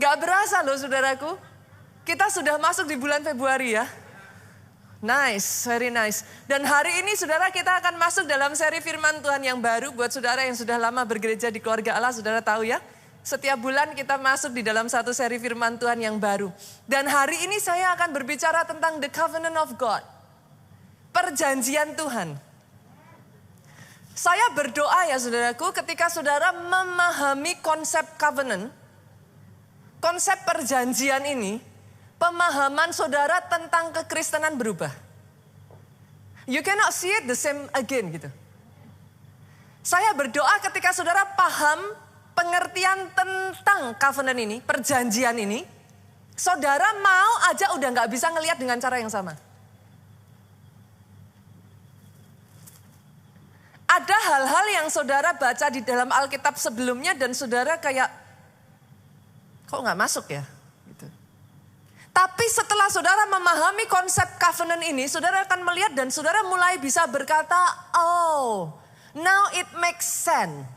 Gak berasa loh saudaraku. Kita sudah masuk di bulan Februari ya. Nice, very nice. Dan hari ini saudara kita akan masuk dalam seri firman Tuhan yang baru. Buat saudara yang sudah lama bergereja di keluarga Allah, saudara tahu ya. Setiap bulan kita masuk di dalam satu seri firman Tuhan yang baru. Dan hari ini saya akan berbicara tentang the covenant of God. Perjanjian Tuhan. Saya berdoa ya saudaraku ketika saudara memahami konsep covenant. Konsep perjanjian ini, pemahaman saudara tentang kekristenan berubah. You cannot see it the same again gitu. Saya berdoa ketika saudara paham pengertian tentang covenant ini, perjanjian ini, saudara mau aja udah gak bisa ngelihat dengan cara yang sama. Ada hal-hal yang saudara baca di dalam Alkitab sebelumnya dan saudara kayak, kok gak masuk ya? Gitu. Tapi setelah saudara memahami konsep covenant ini, saudara akan melihat dan saudara mulai bisa berkata, oh, now it makes sense.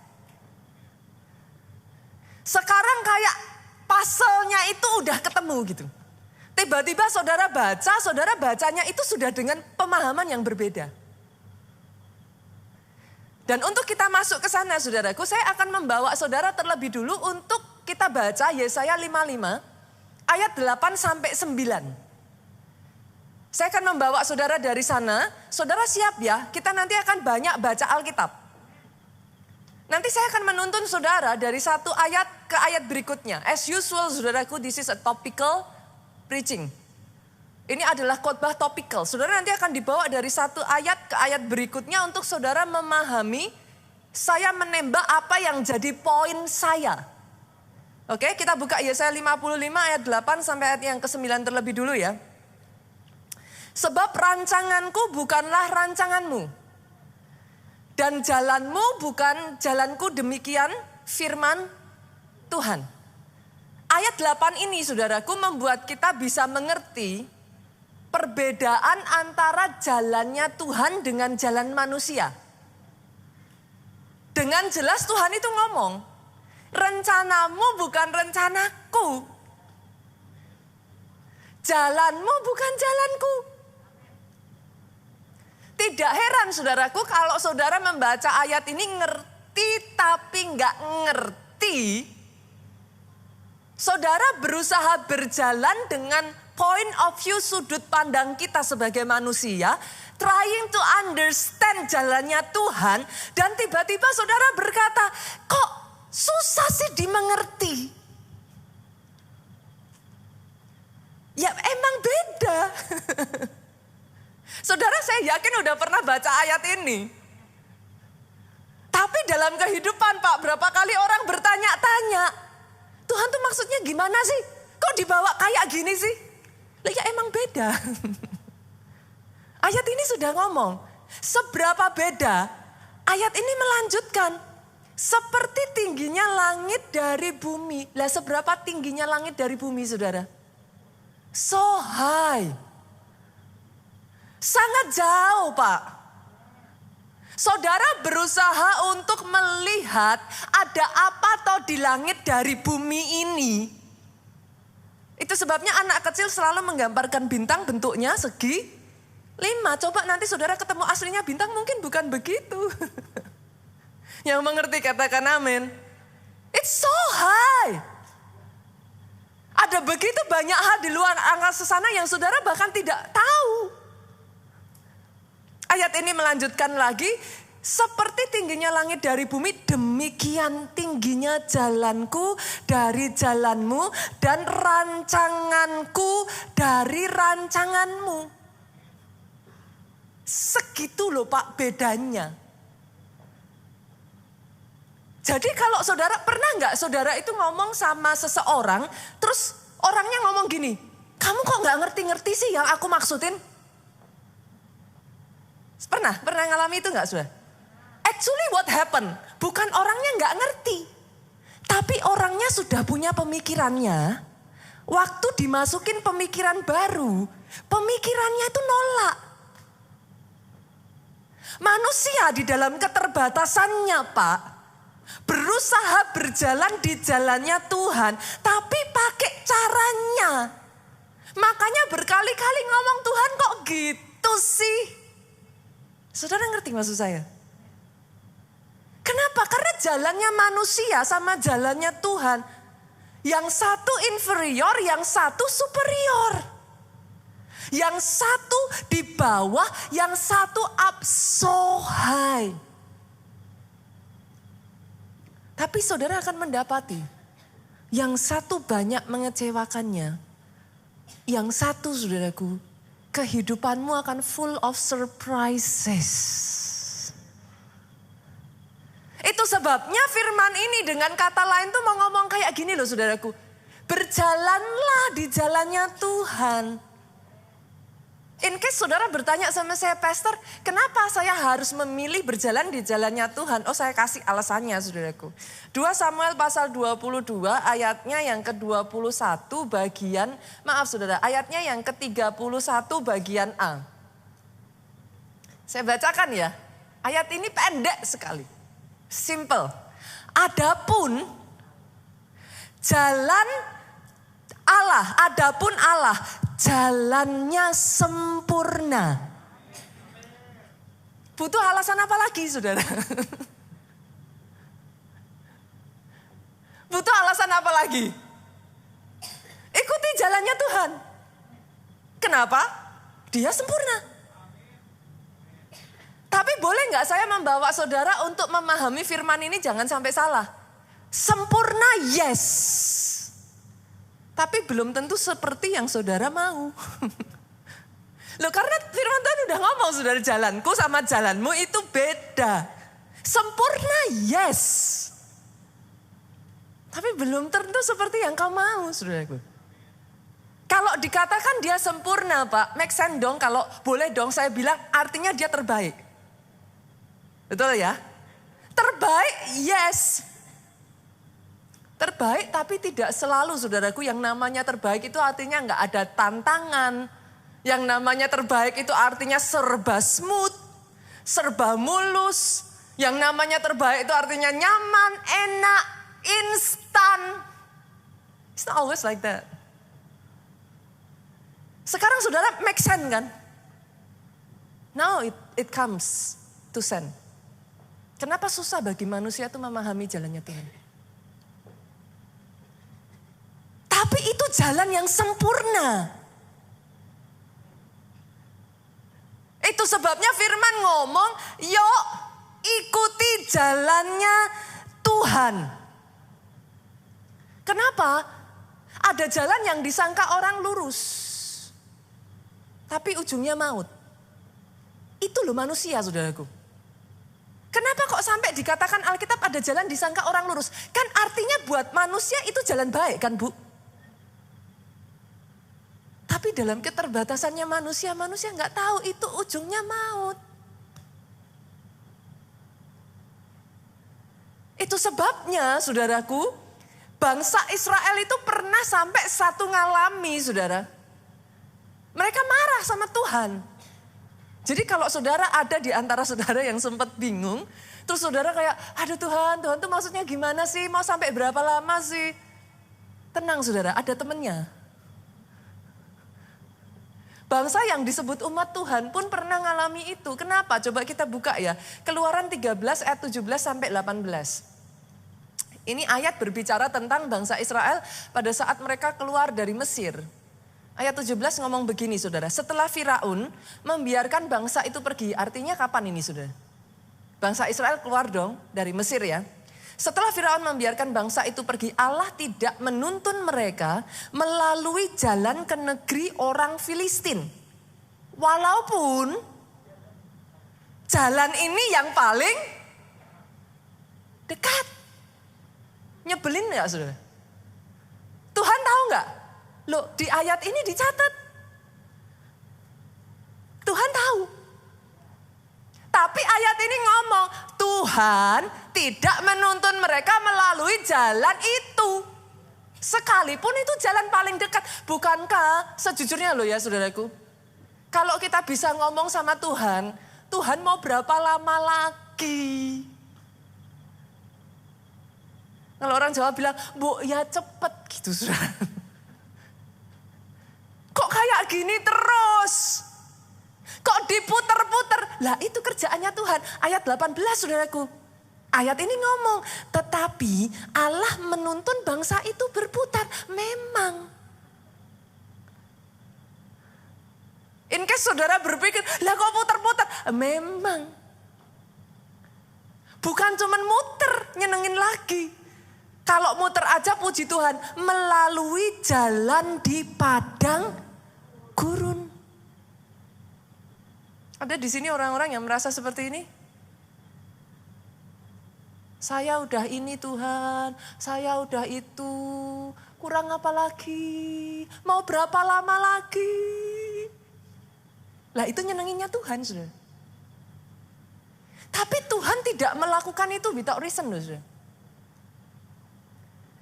Sekarang kayak puzzle-nya itu udah ketemu gitu. Tiba-tiba saudara baca, saudara bacanya itu sudah dengan pemahaman yang berbeda. Dan untuk kita masuk ke sana saudaraku, saya akan membawa saudara terlebih dulu untuk kita baca Yesaya 55 ayat 8 sampai 9. Saya akan membawa saudara dari sana, saudara siap ya, kita nanti akan banyak baca Alkitab. Nanti saya akan menuntun saudara dari satu ayat ke ayat berikutnya. As usual saudaraku, this is a topical preaching. Ini adalah khotbah topical. Saudara nanti akan dibawa dari satu ayat ke ayat berikutnya untuk saudara memahami saya menembak apa yang jadi poin saya. Oke, kita buka Yesaya 55 ayat 8 sampai ayat yang ke-9 terlebih dulu ya. Sebab rancanganku bukanlah rancanganmu. Dan jalanmu bukan jalanku, demikian firman Tuhan. Ayat 8 ini saudaraku membuat kita bisa mengerti perbedaan antara jalannya Tuhan dengan jalan manusia. Dengan jelas Tuhan itu ngomong, rencanamu bukan rencanaku. Jalanmu bukan jalanku. Tidak heran saudaraku kalau saudara membaca ayat ini ngerti tapi nggak ngerti. Saudara berusaha berjalan dengan point of view sudut pandang kita sebagai manusia. Trying to understand jalannya Tuhan. Dan tiba-tiba saudara berkata, kok susah sih dimengerti. Ya emang beda. Saudara saya yakin udah pernah baca ayat ini. Tapi dalam kehidupan Pak, berapa kali orang bertanya-tanya. Tuhan tuh maksudnya gimana sih? Kok dibawa kayak gini sih? Lah ya emang beda. Ayat ini sudah ngomong. Seberapa beda? Ayat ini melanjutkan. Seperti tingginya langit dari bumi. Lah seberapa tingginya langit dari bumi saudara? So high. Sangat jauh Pak. Saudara berusaha untuk melihat ada apa toh di langit dari bumi ini. Itu sebabnya anak kecil selalu menggambarkan bintang bentuknya segi 5. Coba nanti saudara ketemu aslinya bintang mungkin bukan begitu. Yang mengerti katakan amin. It's so high. Ada begitu banyak hal di luar angkasa sana yang saudara bahkan tidak tahu. Ayat ini melanjutkan lagi, seperti tingginya langit dari bumi, demikian tingginya jalanku dari jalanmu dan rancanganku dari rancanganmu. Segitu loh Pak bedanya. Jadi kalau saudara, pernah nggak saudara itu ngomong sama seseorang, terus orangnya ngomong gini, kamu kok nggak ngerti-ngerti sih yang aku maksudin? Pernah ngalami itu nggak saudara? Actually what happened? Bukan orangnya nggak ngerti. Tapi orangnya sudah punya pemikirannya. Waktu dimasukin pemikiran baru, pemikirannya itu nolak. Manusia di dalam keterbatasannya Pak, berusaha berjalan di jalannya Tuhan, tapi pakai sempurna. Makanya berkali-kali ngomong, Tuhan kok gitu sih? Saudara ngerti maksud saya? Kenapa? Karena jalannya manusia sama jalannya Tuhan. Yang satu inferior, yang satu superior. Yang satu di bawah, yang satu up so high. Tapi saudara akan mendapati, yang satu banyak mengecewakannya. Yang satu saudaraku, kehidupanmu akan full of surprises. Itu sebabnya firman ini dengan kata lain tuh mau ngomong kayak gini loh saudaraku. Berjalanlah di jalannya Tuhan. In case saudara bertanya sama saya, Pastor, kenapa saya harus memilih berjalan di jalannya Tuhan? Oh, saya kasih alasannya saudaraku. 2 Samuel pasal 22 ayatnya yang ke-21 bagian, maaf saudara, ayatnya yang ke-31 bagian A. Saya bacakan ya, ayat ini pendek sekali. Simple. Adapun Allah, jalannya sempurna. Butuh alasan apa lagi saudara? Butuh alasan apa lagi? Ikuti jalannya Tuhan. Kenapa? Dia sempurna. Tapi boleh nggak saya membawa saudara untuk memahami firman ini jangan sampai salah. Sempurna yes. Tapi belum tentu seperti yang saudara mau. Loh karena firman Tuhan udah ngomong saudara, jalanku sama jalanmu itu beda. Sempurna yes. Tapi belum tentu seperti yang kau mau saudaraku. Kalau dikatakan dia sempurna Pak, make sense dong, kalau boleh dong saya bilang artinya dia terbaik. Betul ya? Terbaik, yes. Terbaik tapi tidak selalu saudaraku, yang namanya terbaik itu artinya nggak ada tantangan. Yang namanya terbaik itu artinya serba smooth, serba mulus. Yang namanya terbaik itu artinya nyaman, enak, instan. It's not always like that. Sekarang saudara make sense kan? Now it comes to sense. Kenapa susah bagi manusia itu memahami jalannya Tuhan? Tapi itu jalan yang sempurna. Itu sebabnya firman ngomong, yuk ikuti jalannya Tuhan. Kenapa? Ada jalan yang disangka orang lurus. Tapi ujungnya maut. Itu loh manusia saudaraku. Kenapa kok sampai dikatakan Alkitab ada jalan disangka orang lurus? Kan artinya buat manusia itu jalan baik kan Bu? Tapi dalam keterbatasannya manusia nggak tahu itu ujungnya maut. Itu sebabnya saudaraku, bangsa Israel itu pernah sampai satu ngalami saudara. Mereka marah sama Tuhan. Jadi kalau saudara ada di antara saudara yang sempat bingung, terus saudara kayak, aduh Tuhan tuh maksudnya gimana sih, mau sampai berapa lama sih? Tenang saudara, ada temennya. Bangsa yang disebut umat Tuhan pun pernah ngalami itu. Kenapa? Coba kita buka ya. Keluaran 13 ayat 17 sampai 18. Ini ayat berbicara tentang bangsa Israel pada saat mereka keluar dari Mesir. Ayat 17 ngomong begini saudara, setelah Firaun membiarkan bangsa itu pergi, artinya kapan ini saudara? Bangsa Israel keluar dong dari Mesir ya. Setelah Firaun membiarkan bangsa itu pergi, Allah tidak menuntun mereka melalui jalan ke negeri orang Filistin. Walaupun jalan ini yang paling dekat. Nyebelin gak saudara? Tuhan tahu gak? Loh di ayat ini dicatat. Tuhan tahu. Tapi ayat ini ngomong Tuhan tidak menuntun mereka melalui jalan itu. Sekalipun itu jalan paling dekat. Bukankah sejujurnya loh ya saudaraku. Kalau kita bisa ngomong sama Tuhan, Tuhan mau berapa lama lagi? Kalau orang Jawa bilang, Bu ya cepet gitu saudara. gini terus? Kok diputer-puter? Lah itu kerjaannya Tuhan. Ayat 18 saudaraku. Ayat ini ngomong, tetapi Allah menuntun bangsa itu berputar. Memang. In case saudara berpikir, lah kok puter-puter? Memang. Bukan cuman muter, nyenengin lagi. Kalau muter aja puji Tuhan, melalui jalan di padang gurun. Ada di sini orang-orang yang merasa seperti ini? Saya udah ini Tuhan, saya udah itu, kurang apa lagi, mau berapa lama lagi. Lah itu nyenenginnya Tuhan, saudara. Tapi Tuhan tidak melakukan itu without reason, saudara.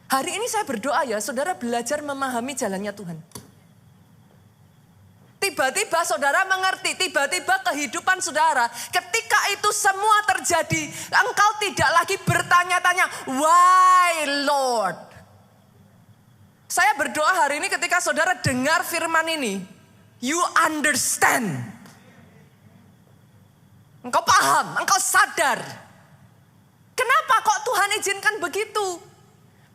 Hari ini saya berdoa ya, saudara belajar memahami jalannya Tuhan. Tiba-tiba saudara mengerti, tiba-tiba kehidupan saudara, ketika itu semua terjadi, engkau tidak lagi bertanya-tanya, why Lord? Saya berdoa hari ini ketika saudara dengar firman ini, you understand. Engkau paham, engkau sadar. Kenapa kok Tuhan izinkan begitu?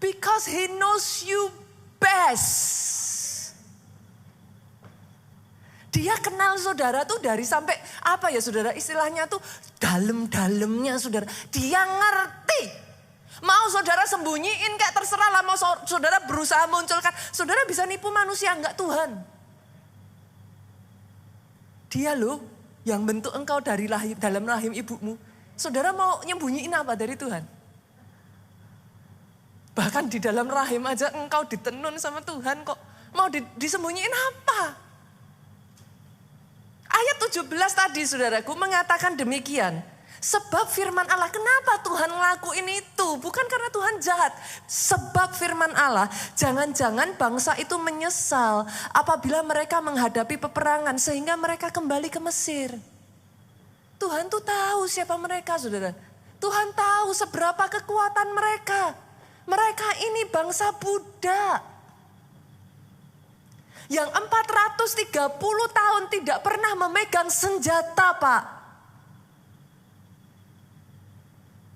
Because He knows you best. Dia kenal saudara tuh dari sampai apa ya saudara, istilahnya tuh dalam-dalamnya saudara. Dia ngerti. Mau saudara sembunyiin kayak terserah lah, mau saudara berusaha munculkan. Saudara bisa nipu manusia, enggak Tuhan. Dia loh yang bentuk engkau dari dalam rahim ibumu. Saudara mau nyembunyiin apa dari Tuhan? Bahkan di dalam rahim aja engkau ditenun sama Tuhan kok. Mau disembunyiin apa? Ayat 17 tadi saudaraku mengatakan demikian. Sebab firman Allah, kenapa Tuhan ngelakuin itu? Bukan karena Tuhan jahat. Sebab firman Allah, jangan-jangan bangsa itu menyesal apabila mereka menghadapi peperangan sehingga mereka kembali ke Mesir. Tuhan tuh tahu siapa mereka saudara. Tuhan tahu seberapa kekuatan mereka. Mereka ini bangsa budak. Yang 430 tahun tidak pernah memegang senjata, Pak.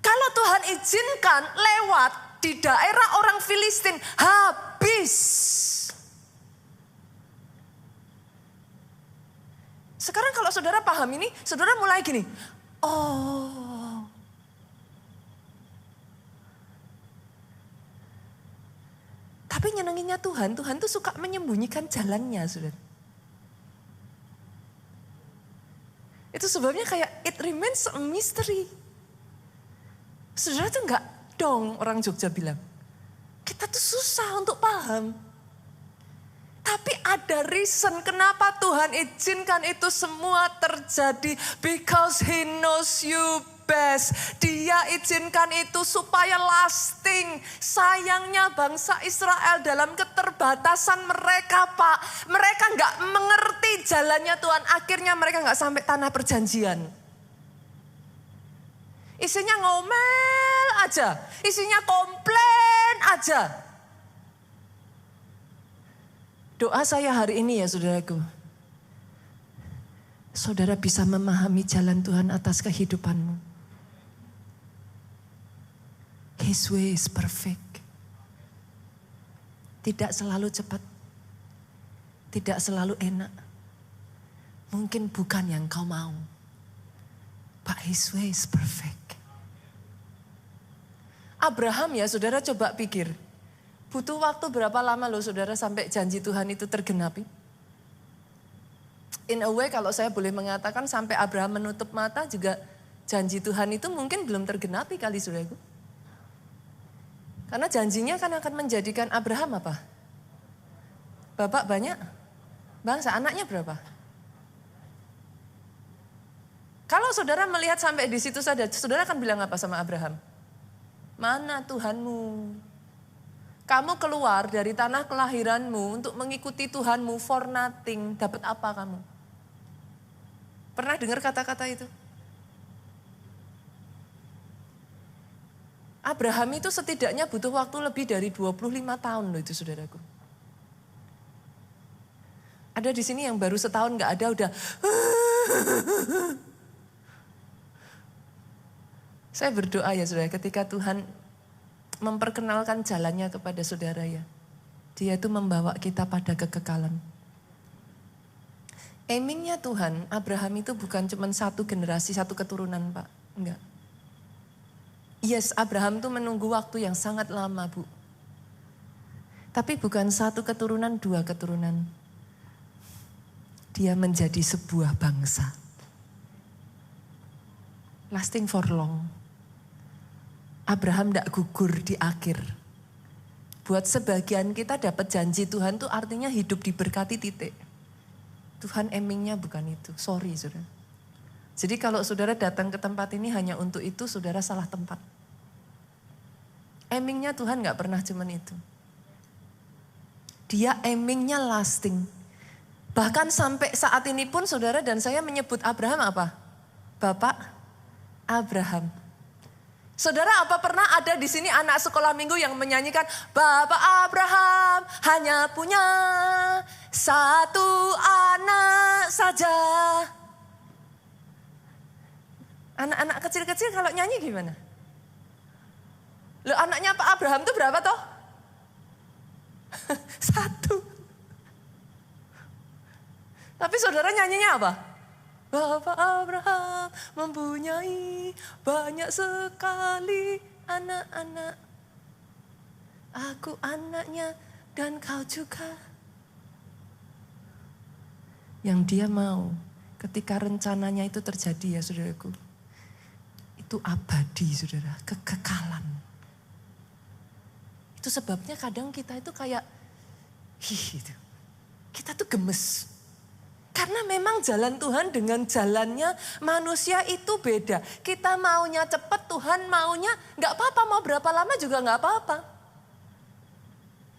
Kalau Tuhan izinkan lewat di daerah orang Filistin, habis. Sekarang kalau saudara paham ini, saudara mulai gini, oh. Tapi nyenenginnya Tuhan tuh suka menyembunyikan jalannya, saudara. Itu sebabnya kayak it remains a mystery. Saudara tuh enggak dong, orang Jogja bilang. Kita tuh susah untuk paham. Tapi ada reason kenapa Tuhan izinkan itu semua terjadi. Because He knows you best. Dia izinkan itu supaya lasting. Sayangnya bangsa Israel dalam keterbatasan mereka, Pak. Mereka gak mengerti jalannya Tuhan. Akhirnya mereka gak sampai tanah perjanjian. Isinya ngomel aja. Isinya komplain aja. Doa saya hari ini ya saudaraku. Saudara bisa memahami jalan Tuhan atas kehidupanmu. His way is perfect. Tidak selalu cepat. Tidak selalu enak. Mungkin bukan yang kau mau. But His way is perfect. Abraham ya saudara coba pikir. Butuh waktu berapa lama loh saudara sampai janji Tuhan itu tergenapi? In a way kalau saya boleh mengatakan sampai Abraham menutup mata juga janji Tuhan itu mungkin belum tergenapi kali saudaraku. Karena janjinya kan akan menjadikan Abraham apa? Bapak banyak? Bangsa, anaknya berapa? Kalau saudara melihat sampai di situ saja, saudara akan bilang apa sama Abraham? Mana Tuhanmu? Kamu keluar dari tanah kelahiranmu untuk mengikuti Tuhanmu for nothing. Dapat apa kamu? Pernah dengar kata-kata itu? Abraham itu setidaknya butuh waktu lebih dari 25 tahun loh itu saudaraku. Ada di sini yang baru setahun gak ada udah. Saya berdoa ya saudara, ketika Tuhan memperkenalkan jalannya kepada saudara ya. Dia itu membawa kita pada kekekalan. Aimingnya Tuhan, Abraham itu bukan cuma satu generasi, satu keturunan Pak. Enggak. Yes, Abraham itu menunggu waktu yang sangat lama Bu. Tapi bukan satu keturunan, dua keturunan. Dia menjadi sebuah bangsa. Lasting for long. Abraham tidak gugur di akhir. Buat sebagian kita dapat janji Tuhan tuh artinya hidup diberkati titik. Tuhan aimingnya bukan itu, sorry saudara. Jadi kalau saudara datang ke tempat ini hanya untuk itu, saudara salah tempat. Aimingnya Tuhan gak pernah cuman itu. Dia aimingnya lasting. Bahkan sampai saat ini pun saudara dan saya menyebut Abraham apa? Bapak Abraham. Saudara, apa pernah ada di sini anak sekolah minggu yang menyanyikan Bapak Abraham hanya punya satu anak saja. Anak-anak kecil-kecil kalau nyanyi gimana? Loh, anaknya Pak Abraham itu berapa toh? Satu. Tapi saudara nyanyinya apa? Bapak Abraham mempunyai banyak sekali anak-anak. Aku anaknya dan kau juga. Yang dia mau ketika rencananya itu terjadi ya saudaraku. Itu abadi saudara, kekekalan. Itu sebabnya kadang kita itu kayak, gitu. Kita tuh gemes. Karena memang jalan Tuhan dengan jalannya manusia itu beda. Kita maunya cepat, Tuhan maunya gak apa-apa, mau berapa lama juga gak apa-apa.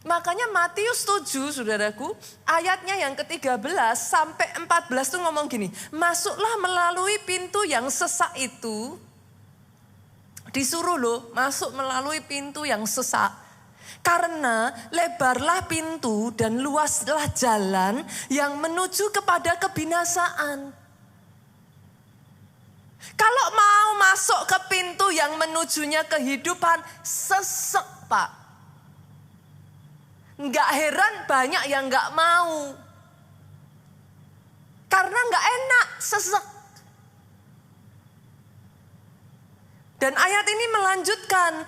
Makanya Matius 7 saudaraku, ayatnya yang ke-13 sampai 14 tuh ngomong gini. Masuklah melalui pintu yang sesak itu, disuruh loh masuk melalui pintu yang sesak. Karena lebarlah pintu dan luaslah jalan yang menuju kepada kebinasaan. Kalau mau masuk ke pintu yang menujunya kehidupan, sesek Pak. Enggak heran banyak yang enggak mau. Karena enggak enak, sesek. Dan ayat ini melanjutkan,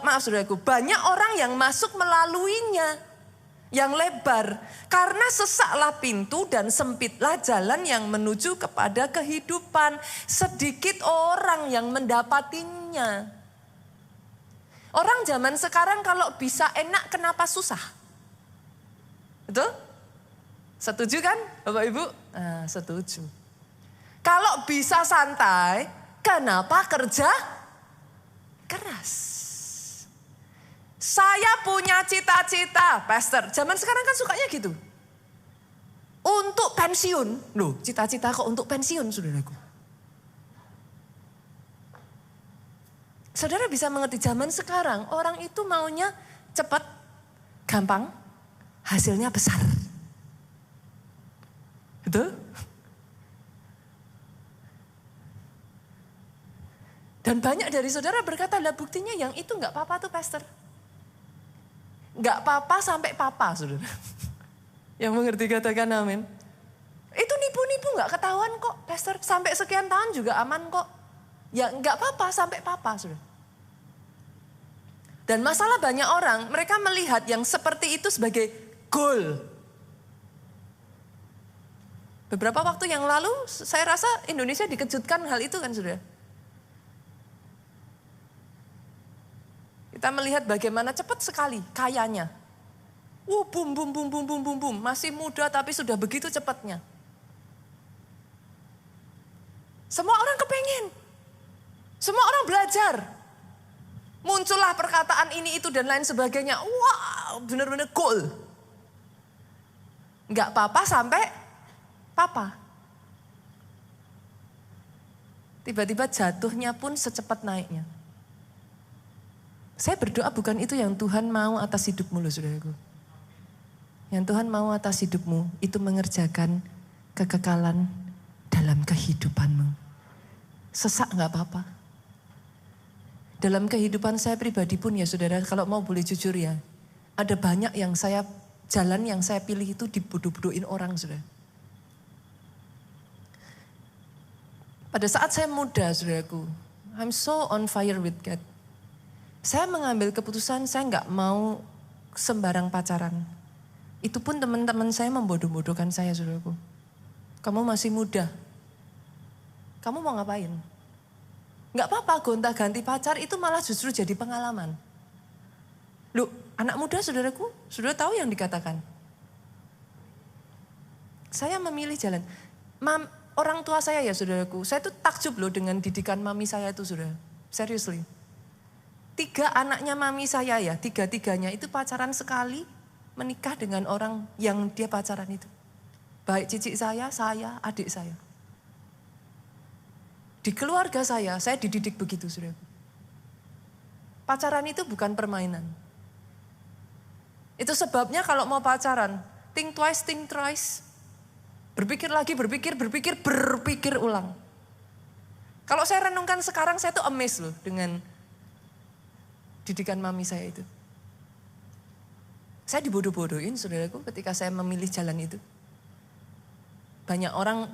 maaf saudaraku, banyak orang yang masuk melaluinya, yang lebar. Karena sesaklah pintu dan sempitlah jalan yang menuju kepada kehidupan. Sedikit orang yang mendapatinya. Orang zaman sekarang kalau bisa enak kenapa susah? Betul? Setuju kan Bapak Ibu? Nah, setuju. Kalau bisa santai, kenapa kerja keras? Saya punya cita-cita, Pastor. Zaman sekarang kan sukanya gitu. Untuk pensiun. Loh, cita-cita kok untuk pensiun, saudaraku? Saudara bisa mengerti zaman sekarang, orang itu maunya cepat, gampang, hasilnya besar. Betul? Dan banyak dari saudara berkata, lah buktinya yang itu gak apa-apa tuh Pastor. Gak apa-apa sampai papa saudara. Yang mengerti katakan amin. Itu nipu-nipu gak ketahuan kok Pastor. Sampai sekian tahun juga aman kok. Ya gak apa-apa sampai papa saudara. Dan masalah banyak orang, mereka melihat yang seperti itu sebagai goal. Beberapa waktu yang lalu saya rasa Indonesia dikejutkan hal itu kan saudara. Kita melihat bagaimana cepat sekali kayanya. Boom, boom, boom, boom, boom, boom, boom. Masih muda tapi sudah begitu cepatnya. Semua orang kepengen. Semua orang belajar. Muncullah perkataan ini, itu, dan lain sebagainya. Wow, benar-benar goal. Enggak apa-apa sampai papa. Tiba-tiba jatuhnya pun secepat naiknya. Saya berdoa bukan itu yang Tuhan mau atas hidupmu loh saudaraku. Yang Tuhan mau atas hidupmu itu mengerjakan kekekalan dalam kehidupanmu. Sesak gak apa-apa. Dalam kehidupan saya pribadi pun ya saudara, kalau mau boleh jujur ya. Ada banyak jalan yang saya pilih itu dibodoh-bodohin orang saudara. Pada saat saya muda saudaraku, I'm so on fire with God. Saya mengambil keputusan saya gak mau sembarang pacaran. Itu pun teman-teman saya membodoh-bodohkan saya saudaraku. Kamu masih muda. Kamu mau ngapain? Gak apa-apa gonta-ganti pacar itu malah justru jadi pengalaman. Loh, anak muda saudaraku, saudara tahu yang dikatakan. Saya memilih jalan. Orang tua saya ya saudaraku, saya tuh takjub loh dengan didikan mami saya itu saudara. Seriously. 3 anaknya mami saya ya, 3-3-nya itu pacaran sekali. Menikah dengan orang yang dia pacaran itu. Baik cicik saya, adik saya. Di keluarga saya dididik begitu saudara. Pacaran itu bukan permainan. Itu sebabnya kalau mau pacaran, think twice, think thrice. Berpikir lagi, berpikir ulang. Kalau saya renungkan sekarang, saya tuh amazed loh dengan didikan mami saya itu. Saya dibodoh-bodohin saudaraku ketika saya memilih jalan itu. Banyak orang,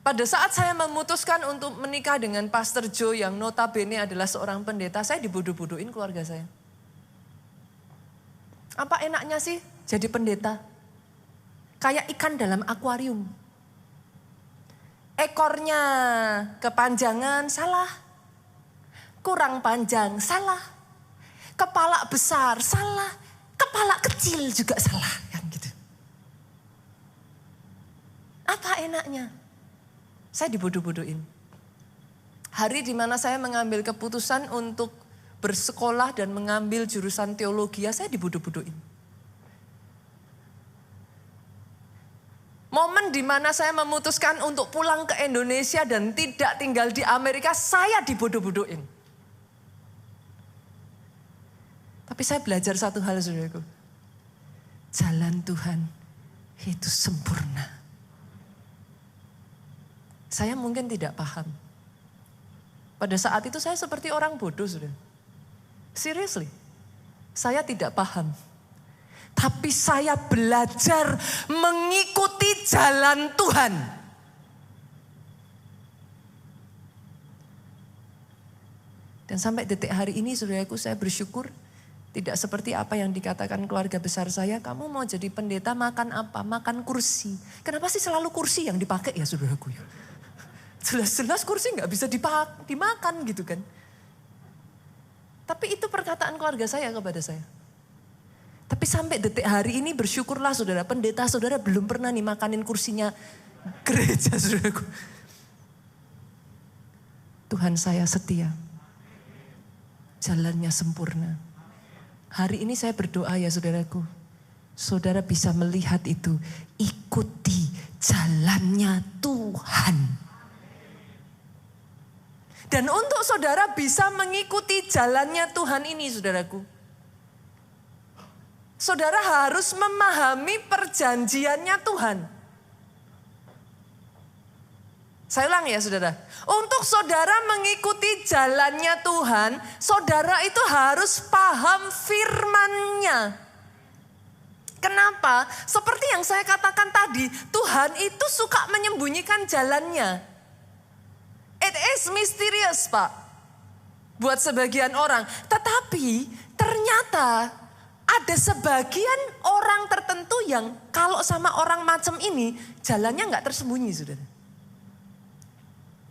pada saat saya memutuskan untuk menikah dengan Pastor Joe yang notabene adalah seorang pendeta, saya dibodoh-bodohin keluarga saya. Apa enaknya sih jadi pendeta? Kayak ikan dalam akuarium. Ekornya kepanjangan, salah. Kurang panjang, salah. Kepala besar, salah. Kepala kecil juga salah, kan gitu. Apa enaknya? Saya dibodoh-bodohin. Hari di mana saya mengambil keputusan untuk bersekolah dan mengambil jurusan teologi, saya dibodoh-bodohin. Momen di mana saya memutuskan untuk pulang ke Indonesia dan tidak tinggal di Amerika, saya dibodoh-bodohin. Tapi saya belajar satu hal saudaraku. Jalan Tuhan itu sempurna. Saya mungkin tidak paham. Pada saat itu saya seperti orang bodoh saudara. Seriously. Saya tidak paham. Tapi saya belajar mengikuti jalan Tuhan. Dan sampai detik hari ini saudaraku saya bersyukur. Tidak seperti apa yang dikatakan keluarga besar saya, kamu mau jadi pendeta makan apa? Makan kursi. Kenapa sih selalu kursi yang dipakai ya saudaraku? Jelas-jelas kursi gak bisa dimakan gitu kan. Tapi itu perkataan keluarga saya kepada saya. Tapi sampai detik hari ini bersyukurlah saudara, pendeta saudara belum pernah nih makanin kursinya gereja saudaraku. Tuhan saya setia. Jalannya sempurna. Hari ini saya berdoa ya saudaraku. Saudara bisa melihat itu. Ikuti jalannya Tuhan. Dan untuk saudara bisa mengikuti jalannya Tuhan ini saudaraku. Saudara harus memahami perjanjiannya Tuhan. Saya ulang ya saudara. Untuk saudara mengikuti jalannya Tuhan, saudara itu harus paham firman-Nya. Kenapa? Seperti yang saya katakan tadi, Tuhan itu suka menyembunyikan jalannya. It is mysterious, Pak. Buat sebagian orang. Tetapi ternyata ada sebagian orang tertentu yang kalau sama orang macam ini, jalannya nggak tersembunyi, saudara.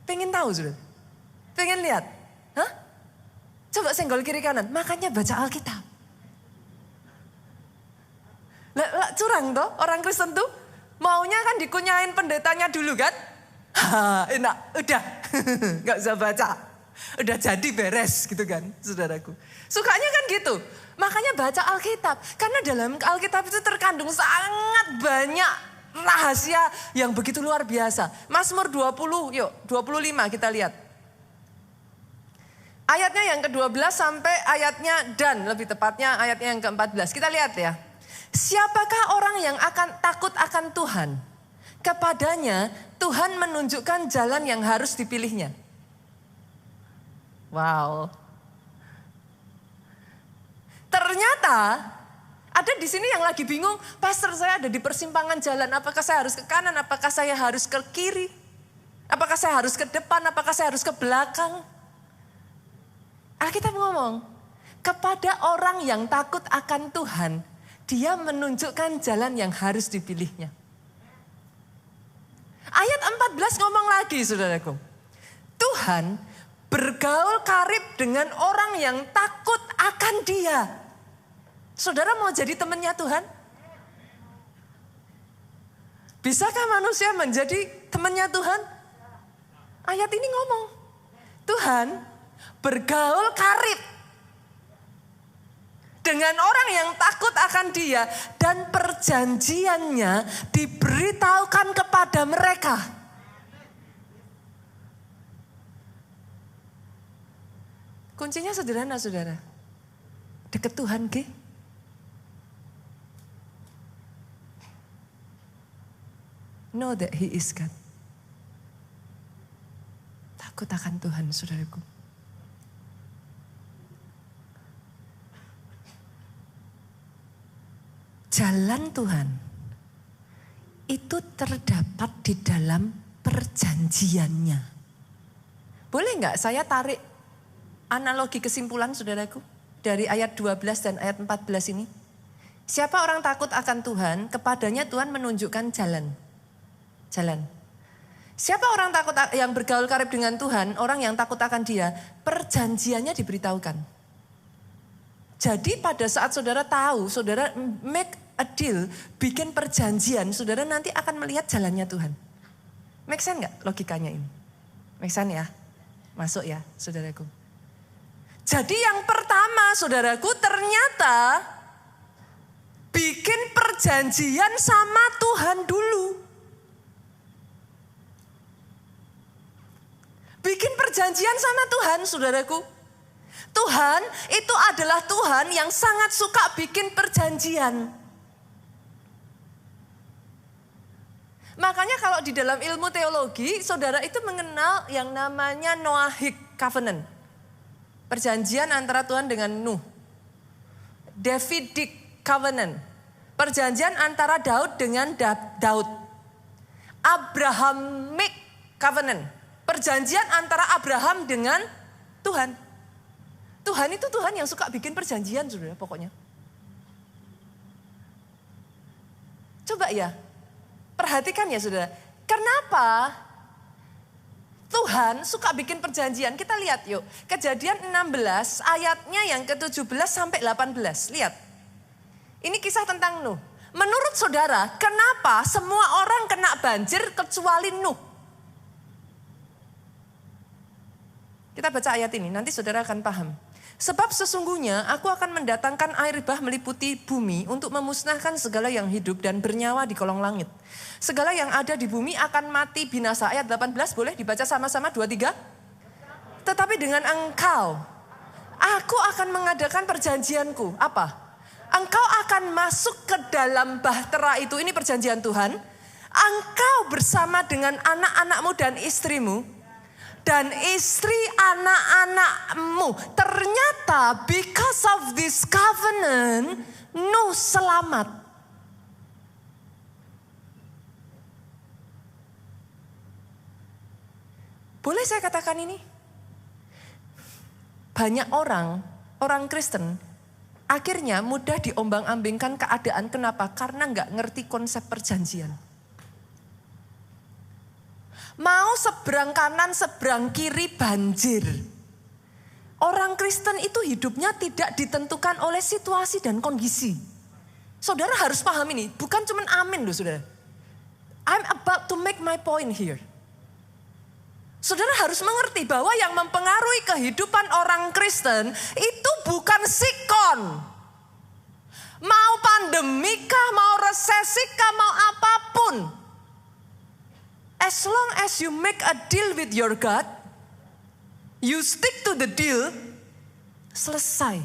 Pengen tahu, saudara? Pengen lihat? Hah? Coba senggol kiri kanan, makanya baca Alkitab. Lah curang toh orang Kristen tuh. Maunya kan dikunyain pendetanya dulu kan. Enak, udah. Gak usah baca. Udah jadi beres gitu kan saudaraku. Sukanya kan gitu. Makanya baca Alkitab. Karena dalam Alkitab itu terkandung sangat banyak rahasia yang begitu luar biasa. Mazmur 20, yuk 25 kita lihat. Ayatnya yang ke-12 sampai ayatnya dan lebih tepatnya ayatnya yang ke-14. Kita lihat ya. Siapakah orang yang akan takut akan Tuhan? Kepadanya Tuhan menunjukkan jalan yang harus dipilihnya. Wow. Ternyata ada di sini yang lagi bingung, pastor saya ada di persimpangan jalan, apakah saya harus ke kanan, apakah saya harus ke kiri? Apakah saya harus ke depan, apakah saya harus ke belakang? Alkitab ngomong, kepada orang yang takut akan Tuhan, dia menunjukkan jalan yang harus dipilihnya. Ayat 14 ngomong lagi, saudaraku. Tuhan bergaul karib dengan orang yang takut akan Dia. Saudara mau jadi temannya Tuhan? Bisakah manusia menjadi temannya Tuhan? Ayat ini ngomong, Tuhan bergaul karib dengan orang yang takut akan Dia dan perjanjiannya diberitahukan kepada mereka. Kuncinya sederhana, saudara. Dekat Tuhan, ke? Know that He is God. Takut akan Tuhan, saudaraku. Jalan Tuhan itu terdapat di dalam perjanjiannya. Boleh nggak saya tarik analogi kesimpulan, saudaraku, dari ayat 12 dan ayat 14 ini? Siapa orang takut akan Tuhan, kepadanya Tuhan menunjukkan jalan. Jalan. Siapa orang takut yang bergaul karib dengan Tuhan, orang yang takut akan Dia, perjanjiannya diberitahukan. Jadi pada saat saudara tahu, saudara make a deal, bikin perjanjian, saudara nanti akan melihat jalannya Tuhan. Make sense nggak logikanya ini? Make sense ya? Masuk ya, saudaraku. Jadi yang pertama, saudaraku, ternyata bikin perjanjian sama Tuhan dulu. Bikin perjanjian sama Tuhan, saudaraku. Tuhan itu adalah Tuhan yang sangat suka bikin perjanjian. Makanya kalau di dalam ilmu teologi, saudara itu mengenal yang namanya Noahic Covenant. Perjanjian antara Tuhan dengan Nuh. Davidic Covenant. Perjanjian antara Daud dengan Daud. Abrahamic Covenant. Perjanjian antara Abraham dengan Tuhan. Tuhan itu Tuhan yang suka bikin perjanjian, saudara, pokoknya. Coba ya, perhatikan ya, saudara. Kenapa Tuhan suka bikin perjanjian? Kita lihat yuk. Kejadian 16 ayatnya yang ke-17 sampai 18. Lihat. Ini kisah tentang Nuh. Menurut saudara, kenapa semua orang kena banjir kecuali Nuh? Kita baca ayat ini, nanti saudara akan paham. Sebab sesungguhnya aku akan mendatangkan air bah meliputi bumi untuk memusnahkan segala yang hidup dan bernyawa di kolong langit. Segala yang ada di bumi akan mati binasa. Ayat 18 boleh dibaca sama-sama 2-3. Tetapi dengan engkau, aku akan mengadakan perjanjianku. Apa? Engkau akan masuk ke dalam bahtera itu, ini perjanjian Tuhan. Engkau bersama dengan anak-anakmu dan istrimu. Dan istri anak-anakmu. Ternyata because of this covenant, Nuh selamat. Boleh saya katakan ini? Banyak orang Kristen, akhirnya mudah diombang-ambingkan keadaan. Kenapa? Karena nggak ngerti konsep perjanjian. Mau seberang kanan, seberang kiri banjir. Orang Kristen itu hidupnya tidak ditentukan oleh situasi dan kondisi. Saudara harus paham ini, bukan cuma amin loh saudara. I'm about to make my point here. Saudara harus mengerti bahwa yang mempengaruhi kehidupan orang Kristen itu bukan sikon. Mau pandemikah, mau resesikah, mau apapun. As long as you make a deal with your God, you stick to the deal, selesai.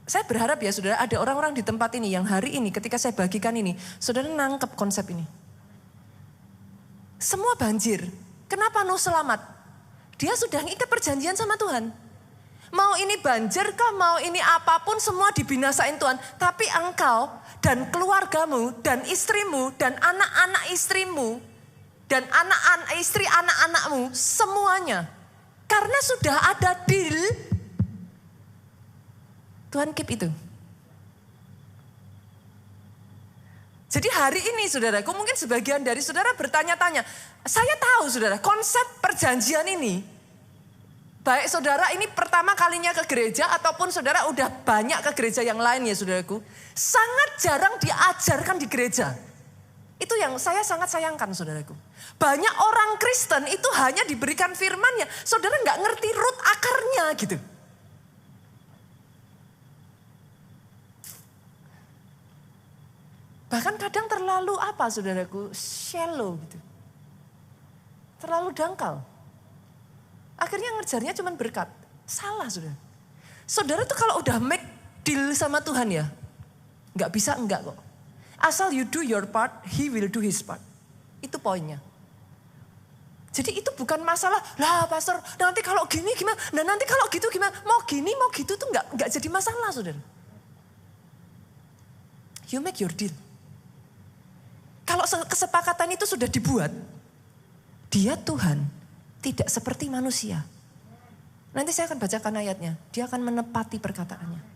Saya berharap ya saudara, ada orang-orang di tempat ini yang hari ini ketika saya bagikan ini, saudara nangkep konsep ini. Semua banjir, kenapa Nuh selamat? Dia sudah ngikat perjanjian sama Tuhan. Mau ini banjir kah, mau ini apapun semua dibinasain Tuhan. Tapi engkau dan keluargamu dan istrimu dan anak-anak istrimu dan anak-anak istri anak-anakmu semuanya. Karena sudah ada deal, Tuhan keep itu. Jadi hari ini saudaraku, mungkin sebagian dari saudara bertanya-tanya. Saya tahu saudara, konsep perjanjian ini. Baik saudara ini pertama kalinya ke gereja ataupun saudara udah banyak ke gereja yang lain ya saudaraku. Sangat jarang diajarkan di gereja. Itu yang saya sangat sayangkan saudaraku. Banyak orang Kristen itu hanya diberikan firman-Nya. Saudara nggak ngerti root akarnya gitu. Bahkan kadang terlalu apa saudaraku, shallow gitu. Terlalu dangkal. Akhirnya ngejarnya cuma berkat. Salah saudara. Saudara tuh kalau udah make deal sama Tuhan ya, nggak bisa enggak kok. Asal you do your part, he will do his part. Itu poinnya. Jadi itu bukan masalah, lah pastor nanti kalau gini gimana, nah nanti kalau gitu gimana, mau gini mau gitu tuh nggak jadi masalah saudara. You make your deal. Kalau kesepakatan itu sudah dibuat, dia Tuhan tidak seperti manusia. Nanti saya akan bacakan ayatnya. Dia akan menepati perkataannya.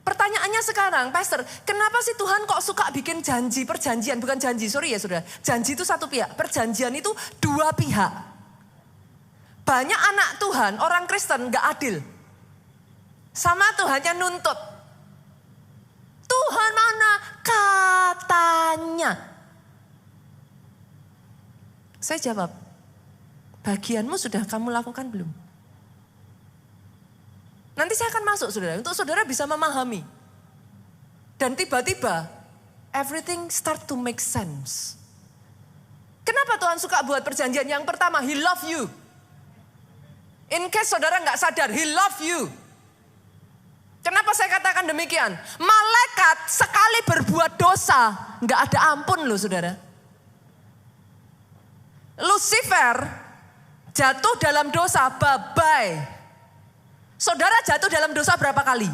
Pertanyaannya sekarang, Pastor, kenapa sih Tuhan kok suka bikin janji, perjanjian, bukan janji, sorry ya saudara. Janji itu satu pihak, perjanjian itu dua pihak. Banyak anak Tuhan, orang Kristen gak adil. Sama Tuhannya nuntut. Tuhan mana katanya? Saya jawab, bagianmu sudah kamu lakukan belum? Nanti saya akan masuk saudara, untuk saudara bisa memahami. Dan tiba-tiba, everything start to make sense. Kenapa Tuhan suka buat perjanjian? Yang pertama, He love you. In case saudara nggak sadar, He love you. Kenapa saya katakan demikian? Malaikat sekali berbuat dosa, nggak ada ampun loh saudara. Lucifer jatuh dalam dosa, bye-bye. Saudara jatuh dalam dosa berapa kali?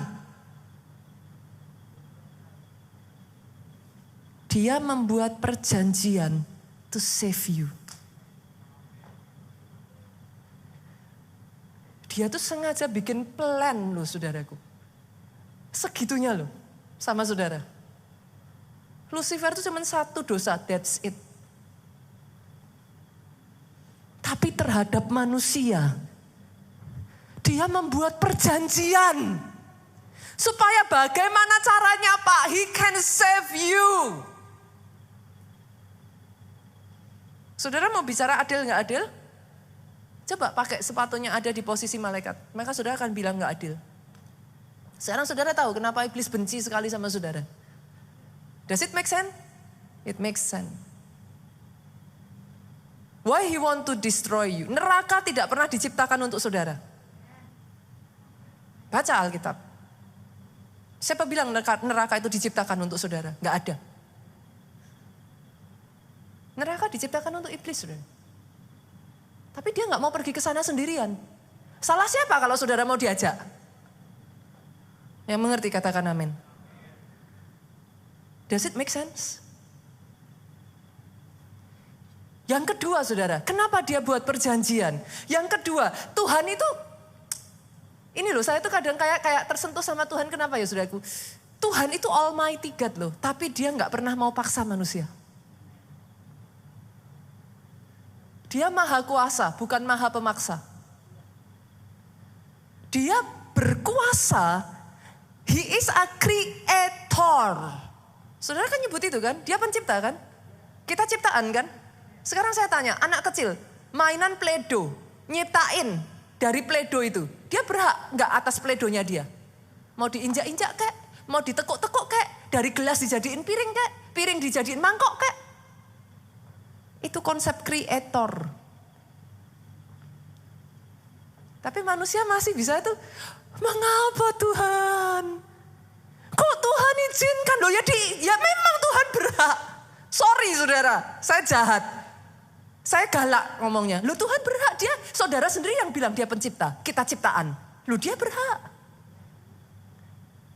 Dia membuat perjanjian to save you. Dia tuh sengaja bikin plan loh saudaraku. Segitunya loh sama saudara. Lucifer itu cuma satu dosa, that's it. Tapi terhadap manusia, dia membuat perjanjian. Supaya bagaimana caranya Pak, He can save you. Saudara mau bicara adil gak adil? Coba pakai sepatunya ada di posisi malaikat. Maka saudara akan bilang gak adil. Sekarang saudara tahu kenapa iblis benci sekali sama saudara. Does it make sense? It makes sense. Why he want to destroy you? Neraka tidak pernah diciptakan untuk saudara. Baca Alkitab. Siapa bilang neraka itu diciptakan untuk saudara? Gak ada. Neraka diciptakan untuk iblis, saudara. Tapi dia gak mau pergi ke sana sendirian. Salah siapa kalau saudara mau diajak? Yang mengerti katakan amin. Does it make sense? Yang kedua saudara, kenapa dia buat perjanjian? Yang kedua, Tuhan itu, ini loh saya tuh kadang kayak tersentuh sama Tuhan, kenapa ya saudaraku? Tuhan itu Almighty God loh, tapi dia gak pernah mau paksa manusia. Dia maha kuasa, bukan maha pemaksa. Dia berkuasa, He is a creator. Saudara kan nyebut itu kan, dia pencipta kan? Kita ciptaan kan? Sekarang saya tanya, anak kecil, mainan Play-Doh, nyiptain dari Play-Doh itu. Dia berhak nggak atas Play-Dohnya dia? Mau diinjak-injak kek? Mau ditekuk-tekuk kek? Dari gelas dijadiin piring kek? Piring dijadiin mangkok kek? Itu konsep creator. Tapi manusia masih bisa tuh, Mengapa Tuhan? Kok Tuhan izinkan? Loh ya memang Tuhan berhak. Sorry saudara, saya jahat. Saya galak ngomongnya. Loh Tuhan berhak, dia saudara sendiri yang bilang dia pencipta. Kita ciptaan. Loh dia berhak.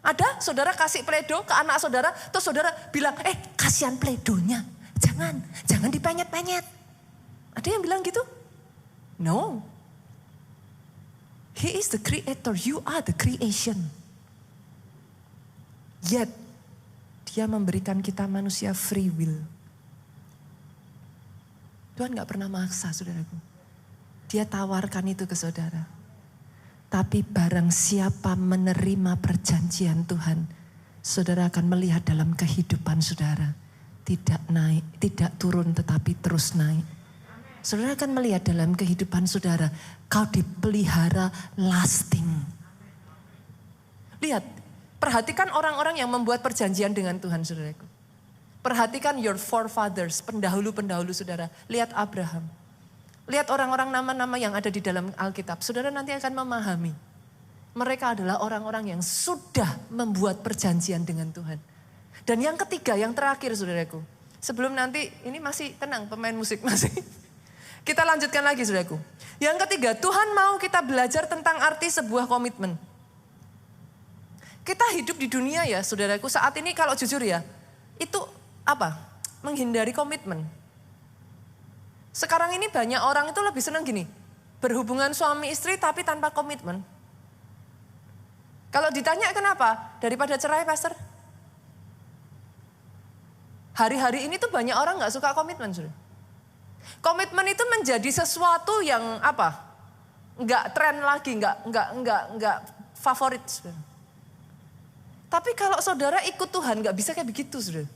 Ada saudara kasih pledo ke anak saudara. Terus saudara bilang, kasihan pledonya. Jangan dipenyet-penyet. Ada yang bilang gitu? No. He is the creator, you are the creation. Yet, dia memberikan kita manusia free will. Tuhan gak pernah maksa saudaraku. Dia tawarkan itu ke saudara. Tapi barang siapa menerima perjanjian Tuhan, saudara akan melihat dalam kehidupan saudara. Tidak naik, tidak turun tetapi terus naik. Saudara akan melihat dalam kehidupan saudara, kau dipelihara lasting. Lihat, perhatikan orang-orang yang membuat perjanjian dengan Tuhan saudaraku. Perhatikan your forefathers, pendahulu-pendahulu saudara. Lihat Abraham. Lihat orang-orang nama-nama yang ada di dalam Alkitab. Saudara nanti akan memahami. Mereka adalah orang-orang yang sudah membuat perjanjian dengan Tuhan. Dan yang ketiga, yang terakhir saudaraku. Sebelum nanti, ini masih tenang pemain musik masih. Kita lanjutkan lagi saudaraku. Yang ketiga, Tuhan mau kita belajar tentang arti sebuah komitmen. Kita hidup di dunia ya saudaraku, saat ini kalau jujur ya, itu apa? Menghindari komitmen. Sekarang ini banyak orang itu lebih senang gini, berhubungan suami istri tapi tanpa komitmen. Kalau ditanya kenapa? Daripada cerai pastor. Hari-hari ini tuh banyak orang gak suka komitmen. Saudara. Komitmen itu menjadi sesuatu yang apa? Nggak tren lagi, nggak favorit. Saudara. Tapi kalau saudara ikut Tuhan nggak bisa kayak begitu, saudara.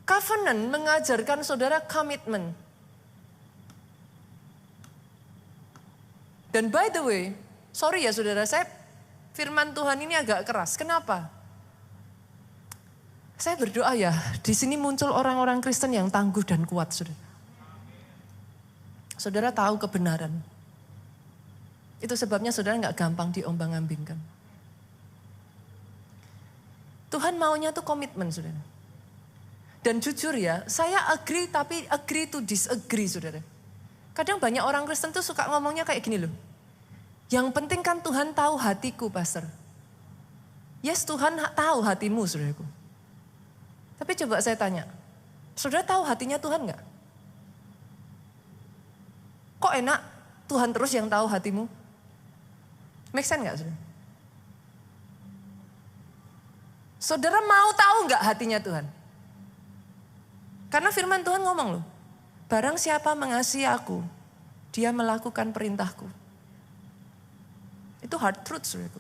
Covenant mengajarkan saudara komitmen. Dan by the way, sorry ya saudara, saya firman Tuhan ini agak keras. Kenapa? Saya berdoa ya, di sini muncul orang-orang Kristen yang tangguh dan kuat, saudara. Saudara tahu kebenaran. Itu sebabnya saudara nggak gampang diombang-ambingkan. Tuhan maunya tuh komitmen, saudara. Dan jujur ya, saya agree tapi agree to disagree, saudara. Kadang banyak orang Kristen tuh suka ngomongnya kayak gini loh. Yang penting kan Tuhan tahu hatiku, pastor. Yes, Tuhan tahu hatimu, saudaraku. Tapi coba saya tanya, saudara tahu hatinya Tuhan gak? Kok enak Tuhan terus yang tahu hatimu? Make sense gak saudara? Saudara mau tahu gak hatinya Tuhan? Karena firman Tuhan ngomong loh, barang siapa mengasihi aku, dia melakukan perintahku. Itu hard truth saudaraku.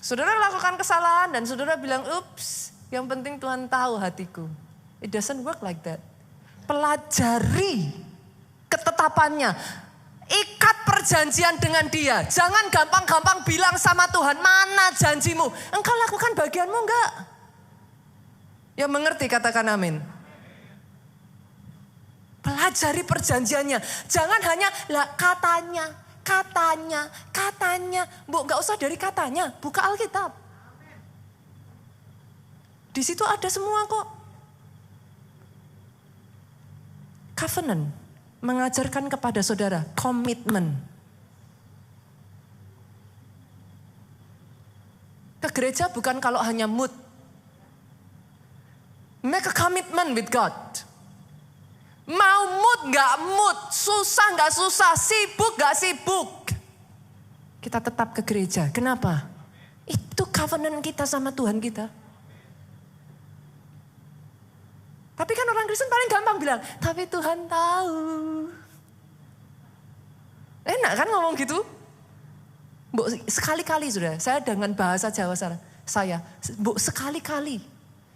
Saudara lakukan kesalahan dan saudara bilang, ups, yang penting Tuhan tahu hatiku. It doesn't work like that. Pelajari ketetapannya. Ikat perjanjian dengan dia. Jangan gampang-gampang bilang sama Tuhan, mana janjimu? Engkau lakukan bagianmu enggak? Yang mengerti katakan amin. Pelajari perjanjiannya. Jangan hanya lah katanya. Bu, gak usah dari katanya, buka Alkitab. Di situ ada semua kok. Covenant mengajarkan kepada saudara komitmen. Ke gereja bukan kalau hanya mood. Make a commitment with God. Mau mood gak mood, susah gak susah, sibuk gak sibuk. Kita tetap ke gereja. Kenapa? Itu covenant kita sama Tuhan kita. Tapi kan orang Kristen paling gampang bilang, tapi Tuhan tahu. Enak kan ngomong gitu? Sekali-kali sudah, saya dengan bahasa Jawa saya, sekali-kali.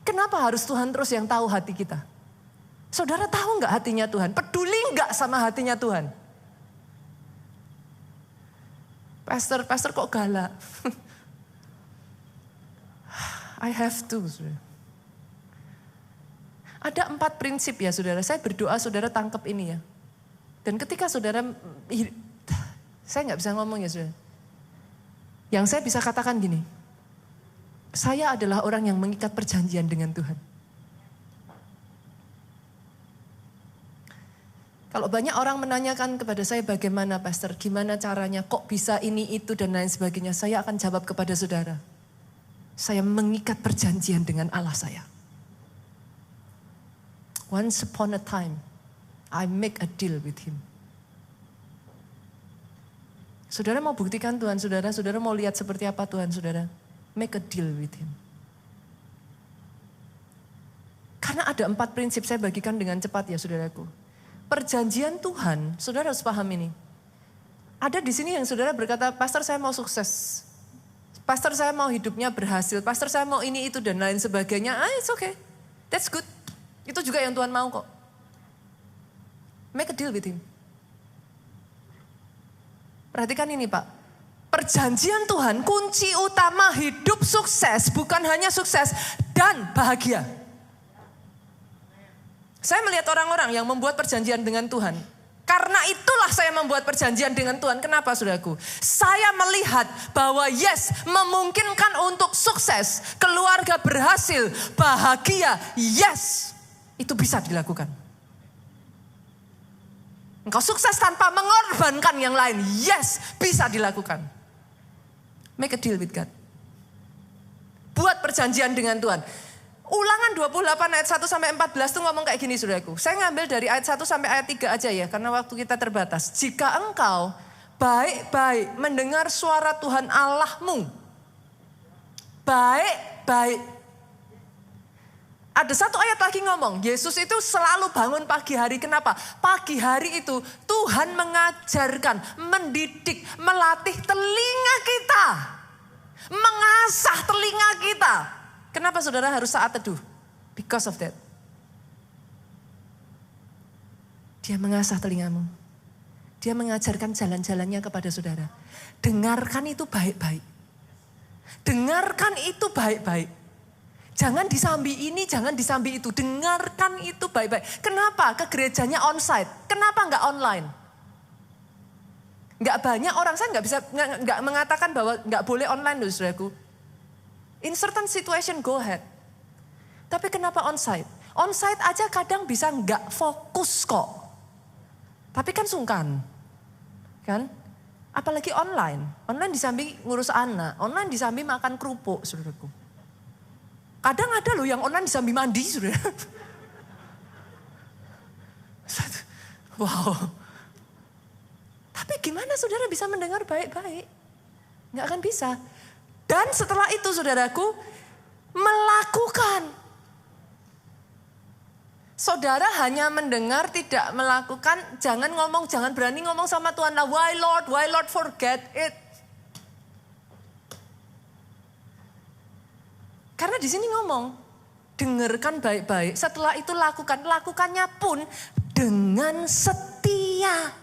Kenapa harus Tuhan terus yang tahu hati kita? Saudara tahu nggak hatinya Tuhan? Peduli nggak sama hatinya Tuhan? Pastor kok galak? I have to. Ada 4 prinsip ya saudara. Saya berdoa saudara tangkap ini ya. Dan ketika saudara Saya nggak bisa ngomong ya saudara. Yang saya bisa katakan gini, saya adalah orang yang mengikat perjanjian dengan Tuhan. Kalau banyak orang menanyakan kepada saya bagaimana pastor, gimana caranya, kok bisa ini, itu, dan lain sebagainya. Saya akan jawab kepada saudara. Saya mengikat perjanjian dengan Allah saya. Once upon a time, I make a deal with him. Saudara mau buktikan Tuhan saudara, saudara mau lihat seperti apa Tuhan saudara, make a deal with him. Karena ada 4 prinsip saya bagikan dengan cepat ya saudaraku. Perjanjian Tuhan, saudara harus paham ini. Ada di sini yang saudara berkata, pastor saya mau sukses. Pastor saya mau hidupnya berhasil. Pastor saya mau ini, itu, dan lain sebagainya. It's okay. That's good. Itu juga yang Tuhan mau kok. Make a deal with him. Perhatikan ini Pak. Perjanjian Tuhan, kunci utama hidup sukses. Bukan hanya sukses dan bahagia. Saya melihat orang-orang yang membuat perjanjian dengan Tuhan. Karena itulah saya membuat perjanjian dengan Tuhan. Kenapa saudaraku? Saya melihat bahwa yes, memungkinkan untuk sukses, keluarga berhasil, bahagia, yes. Itu bisa dilakukan. Engkau sukses tanpa mengorbankan yang lain, yes, bisa dilakukan. Make a deal with God. Buat perjanjian dengan Tuhan. Ulangan 28 ayat 1 sampai 14 itu ngomong kayak gini saudaraku. Saya ngambil dari ayat 1 sampai ayat 3 aja ya, karena waktu kita terbatas. Jika engkau baik-baik mendengar suara Tuhan Allahmu. Baik-baik. Ada satu ayat lagi ngomong, Yesus itu selalu bangun pagi hari. Kenapa? Pagi hari itu Tuhan mengajarkan, mendidik, melatih telinga kita. Mengasah telinga kita. Kenapa saudara harus saat teduh? Because of that. Dia mengasah telingamu. Dia mengajarkan jalan-jalannya kepada saudara. Dengarkan itu baik-baik. Dengarkan itu baik-baik. Jangan disambi ini, jangan disambi itu. Dengarkan itu baik-baik. Kenapa? Ke gerejanya onsite. Kenapa enggak online? Enggak banyak orang, saya enggak mengatakan bahwa enggak boleh online loh saudaraku. In certain situation go ahead. Tapi kenapa onsite? Onsite aja kadang bisa enggak fokus kok. Tapi kan sungkan. Kan? Apalagi online. Online disambi ngurus anak. Online disambi makan kerupuk saudaraku. Kadang ada loh yang online disambi mandi saudara. Wow. Tapi gimana saudara bisa mendengar baik-baik? Enggak akan bisa. Dan setelah itu saudaraku, melakukan. Saudara hanya mendengar, tidak melakukan, jangan ngomong, jangan berani ngomong sama Tuhan. Why Lord forget it. Karena di sini ngomong, dengarkan baik-baik, setelah itu lakukan. Lakukannya pun dengan setia.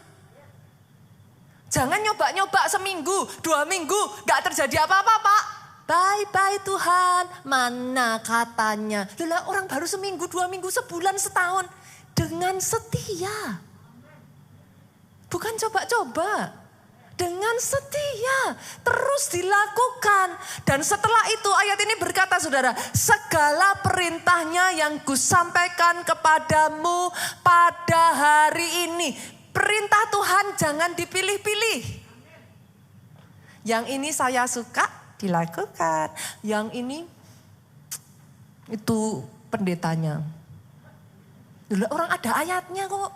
Jangan nyoba-nyoba seminggu, 2 minggu, gak terjadi apa-apa Pak. Bye-bye Tuhan, mana katanya. Loh, orang baru seminggu, 2 minggu, sebulan, setahun. Dengan setia. Bukan coba-coba. Dengan setia, terus dilakukan. Dan setelah itu ayat ini berkata saudara, segala perintahnya yang kusampaikan kepadamu pada hari ini. Perintah Tuhan jangan dipilih-pilih. Yang ini saya suka dilakukan. Yang ini itu pendetanya. Dulu orang ada ayatnya kok.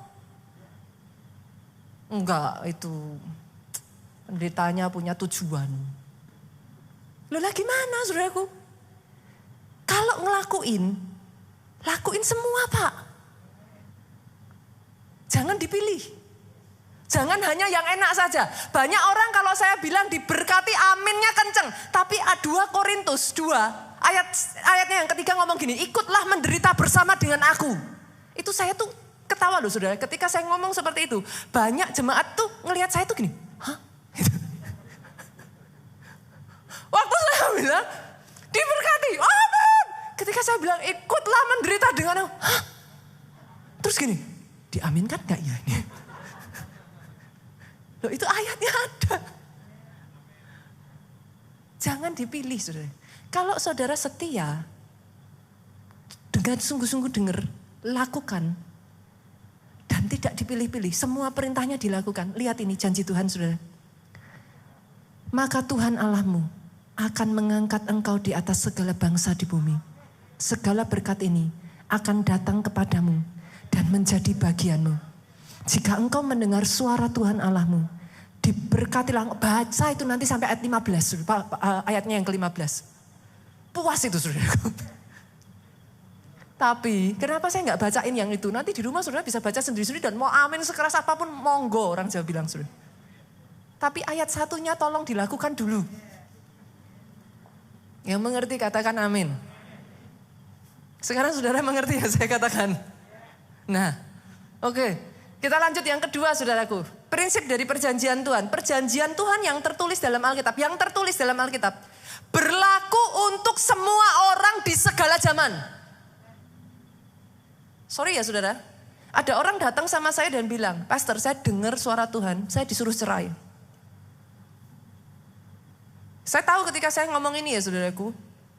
Enggak, itu pendetanya punya tujuan. Loh gimana saudaraku? Kalau ngelakuin, lakuin semua Pak. Jangan dipilih. Jangan hanya yang enak saja. Banyak orang kalau saya bilang diberkati aminnya kenceng. Tapi 2 Korintus 2 ayatnya yang ketiga ngomong gini. Ikutlah menderita bersama dengan aku. Itu saya tuh ketawa loh saudara. Ketika saya ngomong seperti itu. Banyak jemaat tuh ngelihat saya tuh gini. Hah? Waktu saya bilang diberkati. Amin. Ketika saya bilang ikutlah menderita dengan aku. Hah? Terus gini. Diaminkan gak ya ini? Loh itu ayatnya ada. Jangan dipilih, saudara. Kalau saudara setia, dengan sungguh-sungguh dengar, lakukan. Dan tidak dipilih-pilih, semua perintahnya dilakukan. Lihat ini janji Tuhan, saudara. Maka Tuhan Allahmu akan mengangkat engkau di atas segala bangsa di bumi. Segala berkat ini akan datang kepadamu dan menjadi bagianmu. Jika engkau mendengar suara Tuhan Allahmu, diberkatilah. Baca itu nanti sampai ayat 15, ayatnya yang ke-15. Puas itu, saudara. Tapi kenapa saya nggak bacain yang itu? Nanti di rumah saudara bisa baca sendiri-sendiri dan mau amin sekeras apapun monggo, orang Jawa bilang, saudara. Tapi ayat satunya tolong dilakukan dulu. Yang mengerti katakan amin. Sekarang saudara mengerti ya saya katakan. Nah, oke. Kita lanjut yang kedua, saudaraku. Prinsip dari perjanjian Tuhan. Perjanjian Tuhan yang tertulis dalam Alkitab. Yang tertulis dalam Alkitab. Berlaku untuk semua orang di segala zaman. Sorry ya saudara. Ada orang datang sama saya dan bilang, Pastor, saya dengar suara Tuhan, saya disuruh cerai. Saya tahu ketika saya ngomong ini ya saudaraku,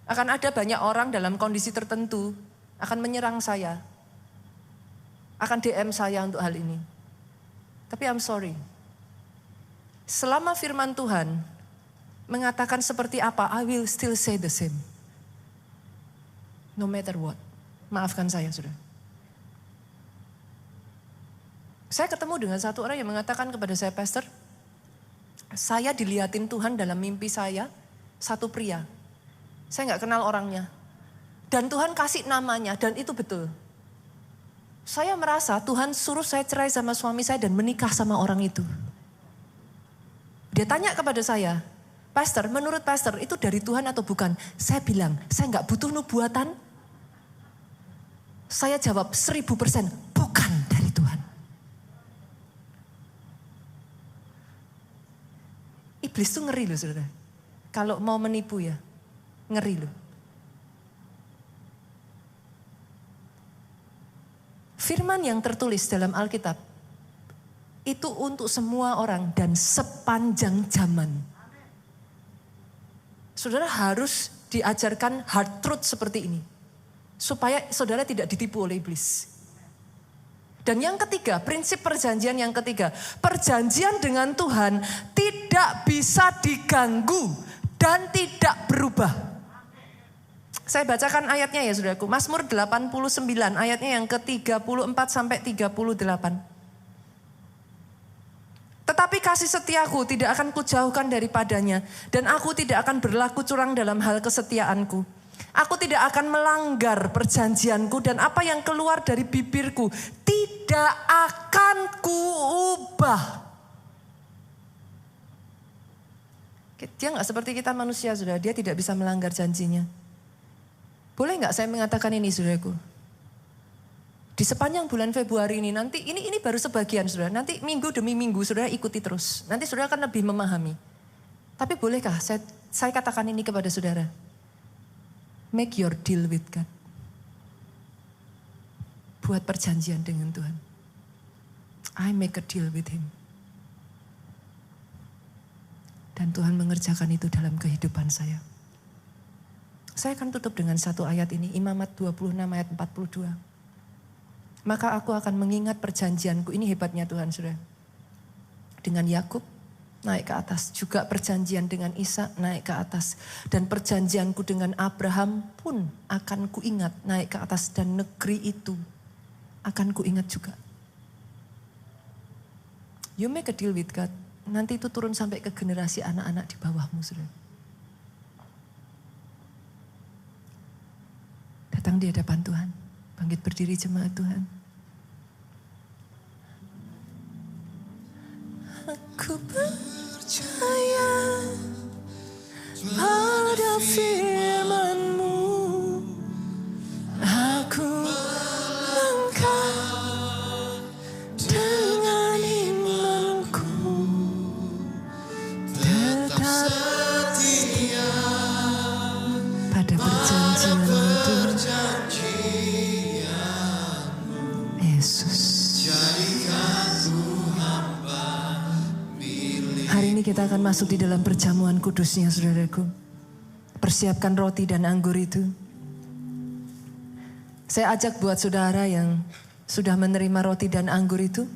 akan ada banyak orang dalam kondisi tertentu akan menyerang saya. Akan DM saya untuk hal ini. Tapi I'm sorry. Selama firman Tuhan mengatakan seperti apa, I will still say the same. No matter what. Maafkan saya, saudara. Saya ketemu dengan satu orang yang mengatakan kepada saya, Pastor, saya dilihatin Tuhan dalam mimpi saya, satu pria. Saya gak kenal orangnya. Dan Tuhan kasih namanya, dan itu betul. Saya merasa Tuhan suruh saya cerai sama suami saya dan menikah sama orang itu. Dia tanya kepada saya, Pastor, menurut Pastor itu dari Tuhan atau bukan? Saya bilang, saya gak butuh nubuatan. Saya jawab 1000% bukan dari Tuhan. Iblis tuh ngeri loh saudara. Kalau mau menipu ya, ngeri loh. Firman yang tertulis dalam Alkitab itu untuk semua orang dan sepanjang zaman. Saudara harus diajarkan hard truth seperti ini. Supaya saudara tidak ditipu oleh iblis. Dan yang ketiga, prinsip perjanjian yang ketiga. Perjanjian dengan Tuhan tidak bisa diganggu dan tidak berubah. Saya bacakan ayatnya ya saudaraku. Mazmur 89 ayatnya yang ke-34 sampai 38. Tetapi kasih setiaku tidak akan kujauhkan daripadanya. Dan aku tidak akan berlaku curang dalam hal kesetiaanku. Aku tidak akan melanggar perjanjianku dan apa yang keluar dari bibirku tidak akan kuubah. Dia gak seperti kita manusia saudara, dia tidak bisa melanggar janjinya. Boleh gak saya mengatakan ini saudaraku? Di sepanjang bulan Februari ini nanti, ini baru sebagian saudara. Nanti minggu demi minggu saudara ikuti terus. Nanti saudara akan lebih memahami. Tapi bolehkah saya katakan ini kepada saudara? Make your deal with God. Buat perjanjian dengan Tuhan. I make a deal with Him. Dan Tuhan mengerjakan itu dalam kehidupan saya. Saya akan tutup dengan satu ayat ini. Imamat 26 ayat 42. Maka aku akan mengingat perjanjianku. Ini hebatnya Tuhan saudara. Dengan Yakub naik ke atas. Juga perjanjian dengan Ishak naik ke atas. Dan perjanjianku dengan Abraham pun akan kuingat naik ke atas. Dan negeri itu akan kuingat juga. You make a deal with God. Nanti itu turun sampai ke generasi anak-anak di bawahmu saudara. Datang di hadapan Tuhan. Bangkit berdiri jemaat Tuhan. Aku percaya pada firman-Mu. Aku melangkah dengan imanku. Tetap setia pada perjanjian-Mu Yesus. Hari ini kita akan masuk di dalam perjamuan kudusnya saudaraku. persiapkan roti dan anggur itu. Saya ajak buat saudara yang sudah menerima roti dan anggur itu.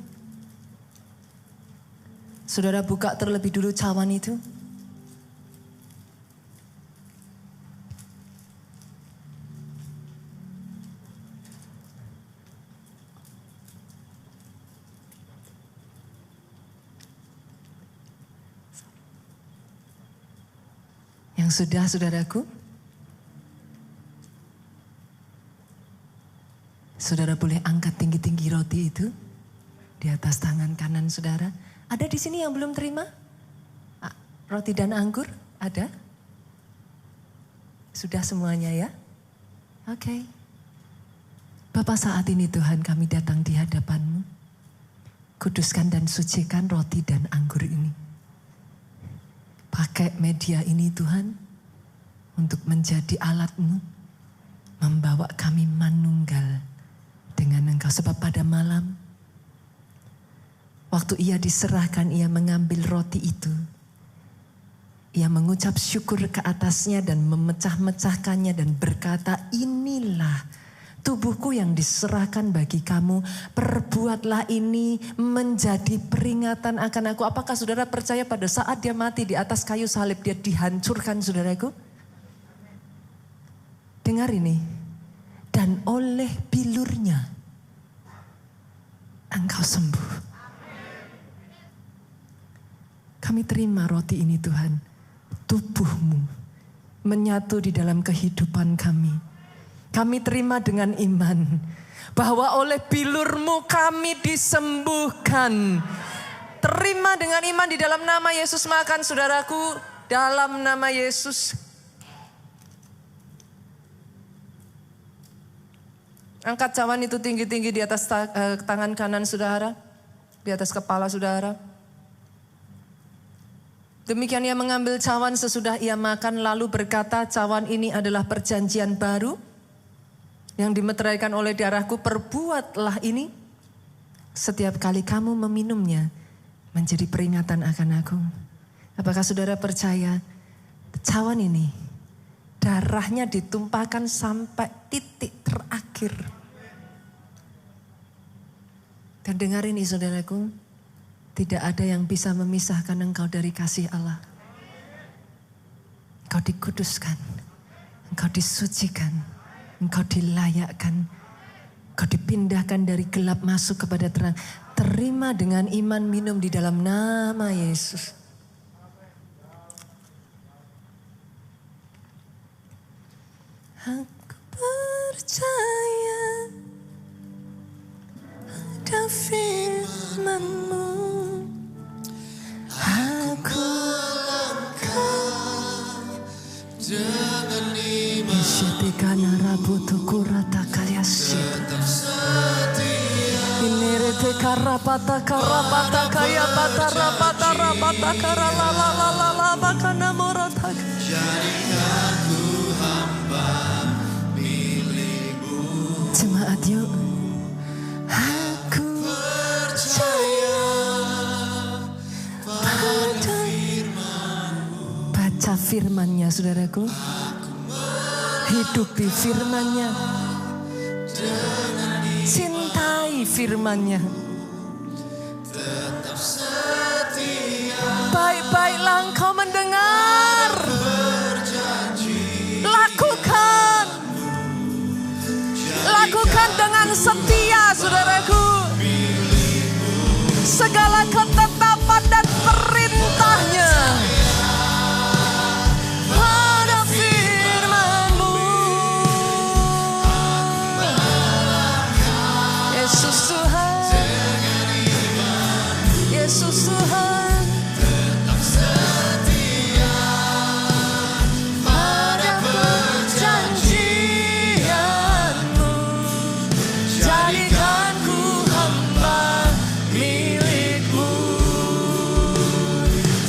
Saudara buka terlebih dulu cawan itu. Yang sudah, saudaraku, saudara boleh angkat tinggi-tinggi roti itu di atas tangan kanan saudara. Ada di sini yang belum terima? Roti dan anggur? Ada? Sudah semuanya ya? Oke. Bapa, saat ini Tuhan kami datang di hadapan-Mu. Kuduskan dan sucikan roti dan anggur ini. Pakai media ini Tuhan untuk menjadi alat-Mu, membawa kami manunggal dengan Engkau. Sebab pada malam, waktu Ia diserahkan, Ia mengambil roti itu. Ia mengucap syukur ke atasnya dan memecah-mecahkannya dan berkata, inilah tubuhku yang diserahkan bagi kamu, perbuatlah ini menjadi peringatan akan aku. Apakah saudara percaya pada saat dia mati di atas kayu salib, dia dihancurkan saudaraku? Dengar ini, dan oleh bilurnya engkau sembuh. Kami terima roti ini Tuhan, tubuh-Mu menyatu di dalam kehidupan kami. Kami terima dengan iman bahwa oleh bilur-Mu kami disembuhkan. Terima dengan iman di dalam nama Yesus. Makan saudaraku, dalam nama Yesus. Angkat cawan itu tinggi-tinggi di atas tangan kanan saudara, di atas kepala saudara. Demikian ia mengambil cawan sesudah ia makan, lalu berkata, cawan ini adalah perjanjian baru yang dimeteraikan oleh darahku, perbuatlah ini setiap kali kamu meminumnya menjadi peringatan akan aku. Apakah saudara percaya cawan ini darahnya ditumpahkan sampai titik terakhir? Dan dengar ini saudaraku, tidak ada yang bisa memisahkan engkau dari kasih Allah. Engkau dikuduskan, engkau disucikan, engkau dilayakkan, engkau dipindahkan dari gelap masuk kepada terang. Terima dengan iman, minum di dalam nama Yesus. Aku percaya ada firman-Mu. Aku langkah dengan iman. Isyatikana rabutu kurata kalyasi. Inerete karapata karapata kaya pata rapata rapata karalalalala bakana morata. Jadikan aku hamba milik-Mu. Jemaat yuk. Aku percaya pada firman-Mu. Baca firman-Nya saudaraku. Hidupi firman-Nya. Cintai firman-Nya. Baik-baiklah engkau mendengar. Lakukan. Lakukan dengan setia saudaraku. Segala ketetapan dan perintah-Nya. Yesus Tuhan, Yesus Tuhan, tetap setia pada perjanjian-Mu. Jadikan ku hamba milik-Mu.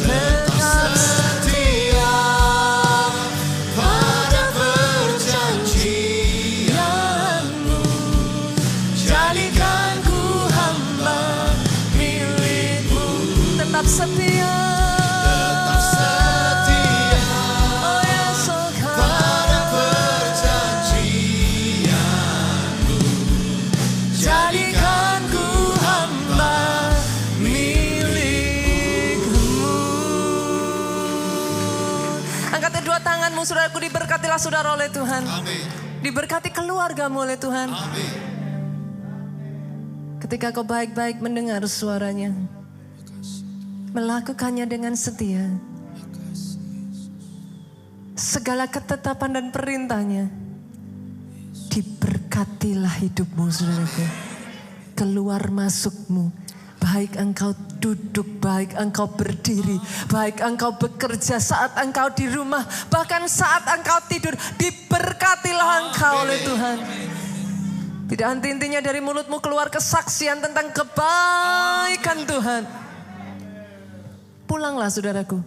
Tetap tanganmu saudaraku, diberkatilah saudara oleh Tuhan. Amin. Diberkati keluargamu oleh Tuhan. Amin. Ketika kau baik-baik mendengar suaranya, melakukannya dengan setia, segala ketetapan dan perintahnya, diberkatilah hidupmu saudaraku. Keluar masukmu, baik engkau duduk, baik engkau berdiri, baik engkau bekerja, saat engkau di rumah, bahkan saat engkau tidur, diberkatilah engkau oleh Tuhan. Tidak henti-hentinya dari mulutmu keluar kesaksian tentang kebaikan Tuhan. Pulanglah saudaraku,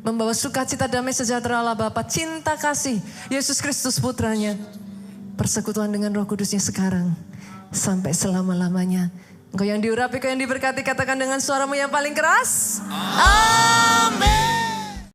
membawa sukacita, damai sejahtera Allah Bapa, cinta kasih Yesus Kristus Putranya, persekutuan dengan Roh Kudusnya sekarang sampai selama-lamanya. Engkau yang diurapi, engkau yang diberkati, katakan dengan suaramu yang paling keras. Amin.